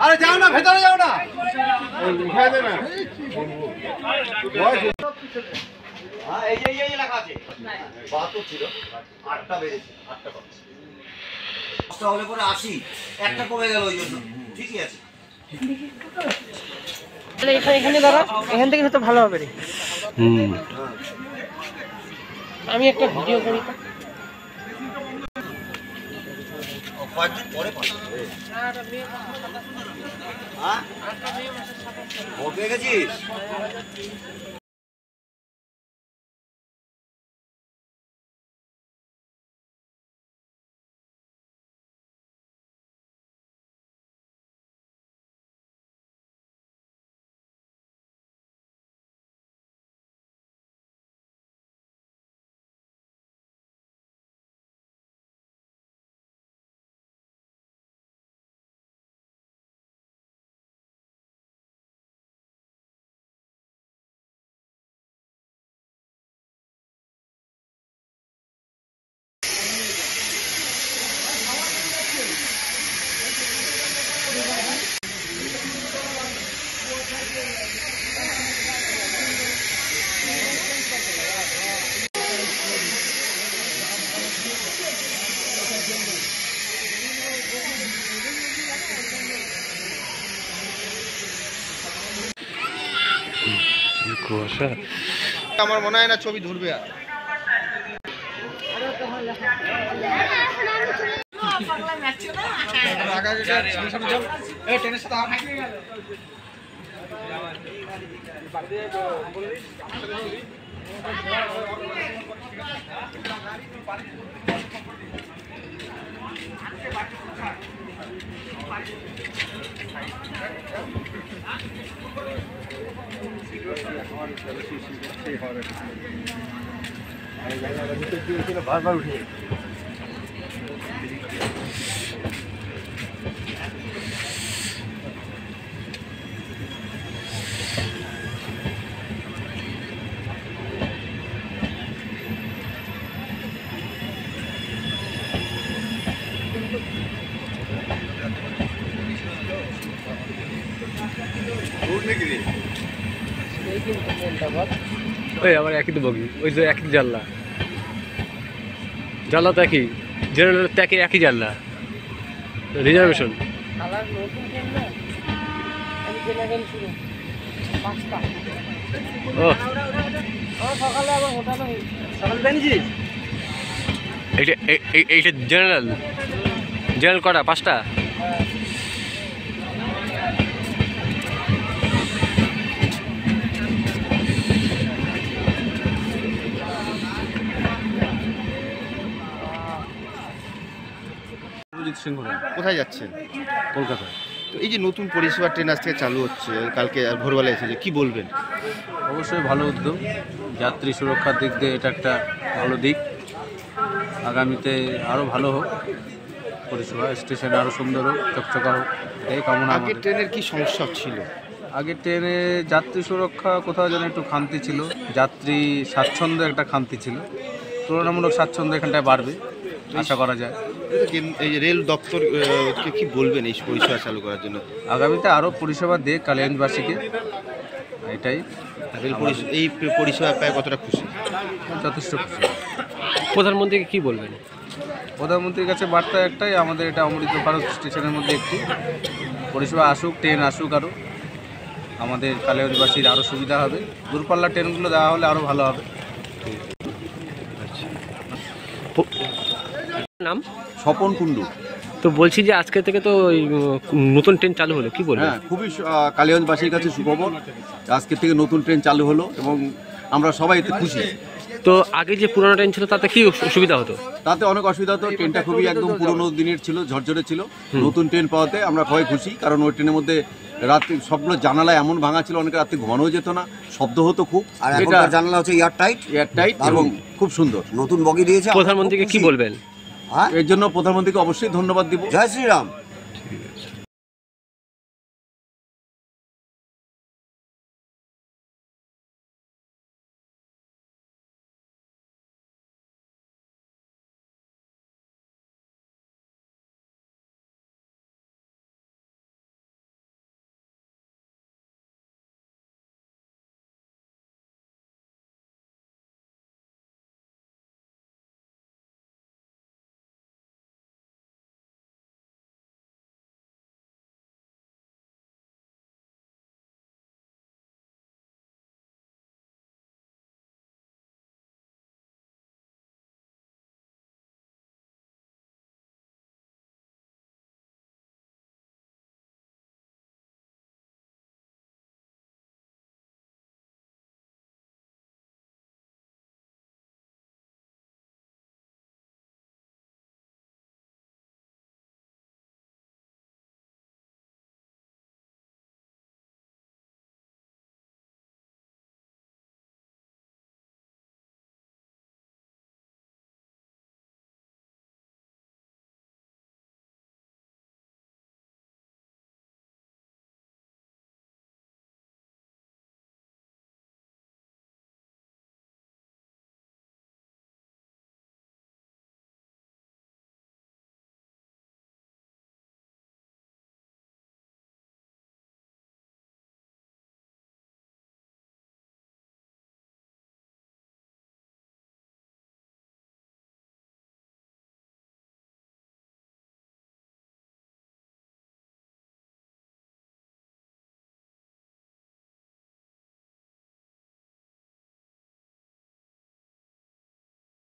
আরে যাও না, ভেতরে যাও না। এই লেখা আছে 72 ছিল, 8টা বেড়েছে, 8টা কমছে। 10টা হলে পরে 80, একটা কমে গেল ওই জন্য। ঠিকই আছে। তাহলে এখানে দাঁড়া, এখান থেকে হয়তো ভালো হবে রে। আমি একটা ভিডিও করি তো। কয়েকদিন পরে পাবো। হ্যাঁ? ভোট পেয়ে গেছিস? আমার মনে হয় না ছবি ধরবে আর। বারবার উঠে ওই আবার একই তো বগি, ওই যে একই জানলা, জানলা তো একই, জেনারেল তো একই জানলা, রিজার্ভেশন। ও এইটা জেনারেল কটা? 5টা। কোথায় যাচ্ছেন? কলকাতায়। তো এই যে নতুন পরিষেবা ট্রেন আজ থেকে চালু হচ্ছে, কালকে আর ভোরবেলা এসেছে, কি বলবেন? অবশ্যই ভালো উদ্যোগ, যাত্রী সুরক্ষার দিক দিয়ে এটা একটা ভালো দিক। আগামীতে আরও ভালো হোক পরিষেবা, স্টেশনে আরও সুন্দর হোক, চকচকা হোক, এই কামনা। আগের ট্রেনের কি সমস্যা ছিল? আগের ট্রেনে যাত্রী সুরক্ষা কোথাও যেন একটু খামতি ছিল, যাত্রী স্বাচ্ছন্দ্য একটা খামতি ছিল। তুলনামূলক স্বাচ্ছন্দ্য এখানটায় বাড়বে আশা করা যায়। এই রেল দপ্তর কি বলবেন এই পরিষেবা চালু করার জন্য? আগামীতে আরও পরিষেবা দেয় কালিয়াগঞ্জবাসীকে, এটাই। এই পরিষেবা পায় কতটা খুশি? যথেষ্ট খুশি। প্রধানমন্ত্রীকে কি বলবেন? প্রধানমন্ত্রীর কাছে বার্তা একটাই, আমাদের এটা অমৃত ভারত স্টেশনের মধ্যে একটি পরিষেবা আসুক, ট্রেন আসুক আরও, আমাদের কালিয়াগঞ্জবাসীর আরও সুবিধা হবে। দূরপাল্লার ট্রেনগুলো দেওয়া হলে আরও ভালো হবে। নাম? স্বপন কুণ্ডু। তো বলছি যে আজকে থেকে তো ওই নতুন ট্রেন চালু হলো, কি বলবেন? হ্যাঁ, খুবই কালিয়াগঞ্জবাসীর কাছে সুখবর। আজকে থেকে নতুন ট্রেন চালু হলো এবং আমরা সবাই এতে খুশি। তো আগে যে পুরোনো ট্রেন ছিল তাতে কি অসুবিধা হতো? তাতে অনেক অসুবিধা হতো, ট্রেনটা খুবই একদম পুরোনো দিনের ছিল, ঝরঝরে ছিল। নতুন ট্রেন পাওয়াতে আমরা সবাই খুশি, কারণ ওই ট্রেনের মধ্যে রাত্রি সবগুলো জানালা এমন ভাঙা ছিল, অনেকে রাত্রি ঘনও যেত না, শব্দ হতো খুব। আর এখনকার জানালা হচ্ছে এয়ারটাইট এবং খুব সুন্দর। নতুন বগি দিয়েছে। প্রধানমন্ত্রীকে কি বলবেন? হ্যাঁ, এর জন্য প্রধানমন্ত্রীকে অবশ্যই ধন্যবাদ দিব। জয় শ্রীরাম।